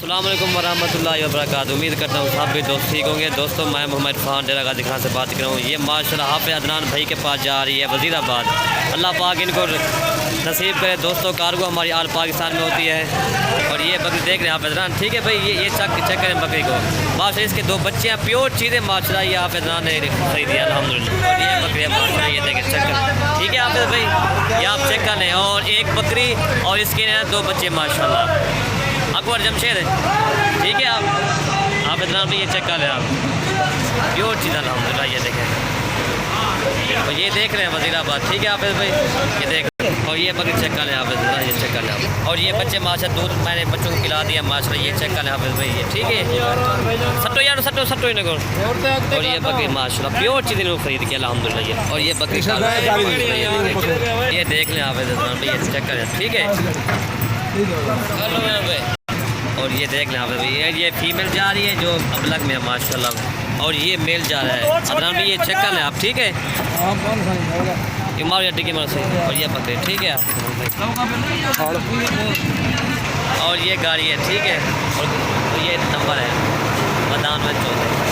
अस्सलाम वालेकुम वरहमतुल्लाहि वबरकातुहू। उम्मीद करता हूँ सब भी दोस्त ठीक होंगे। दोस्तों मैं मोहम्मद इरफान डेरा गाजी खान से बात कर रहा हूँ। ये माशाल्लाह हाफ़िज़ अदनान भाई के पास जा रही है वज़ीराबाद। अल्लाह पाक इनको नसीब करे। दोस्तों कार्गो हमारी आल पाकिस्तान में होती है। और ये बकरी देख रहे हैं हाफ़िज़ अदनान, ठीक है भाई। ये चेक करें बकरी को माशाल्लाह। इसके दो बच्चे हैं, प्योर चीज़ें माशाल्लाह। ये हाफ़िज़ अदनान ने खरीदी है अल्हम्दुलिल्लाह। और ये बकरी माशाल्लाह, ये देखें चेक करें, ठीक है हाफ़िज़ भाई। ये आप चेक कर लें। और एक बकरी और इसके दो बच्चे माशाल्लाह। अकबर जमशेद ठीक है। आप इतना भी ये चेक कर लें आप, प्योर चीज़ अल्हम्दुलिल्लाह। ये देखें और ये देख रहे हैं वज़ीराबाद, ठीक है आप भाई। ये देख और ये बकरी चेक कर लें आप, ये चेक कर लें आप। और ये बच्चे माशाल्लाह दूध मैंने बच्चों को खिला दिया माशाल्लाह। ये चेक कर लें आप भाई, ये ठीक है। सट्टो यार सट्टो ही नगो। और ये बकरी माशाल्लाह प्योर चीज़ इन्होंने खरीद किया अल्हम्दुलिल्लाह। ये और ये बकरी ये देख लें आप भाई, ये चेक करें, ठीक है। और ये देख लें आप भाई, ये फीमेल जा रही है जो अबलग में है माशाल्लाह। और ये मेल जा रहा है अदनान भी, ये चेक कर लें आप, ठीक है। ये मारो या टिकी मारो से। और ये बकरे, ठीक है। और ये गाड़ी है, ठीक है। और ये नंबर है मैदान में 14।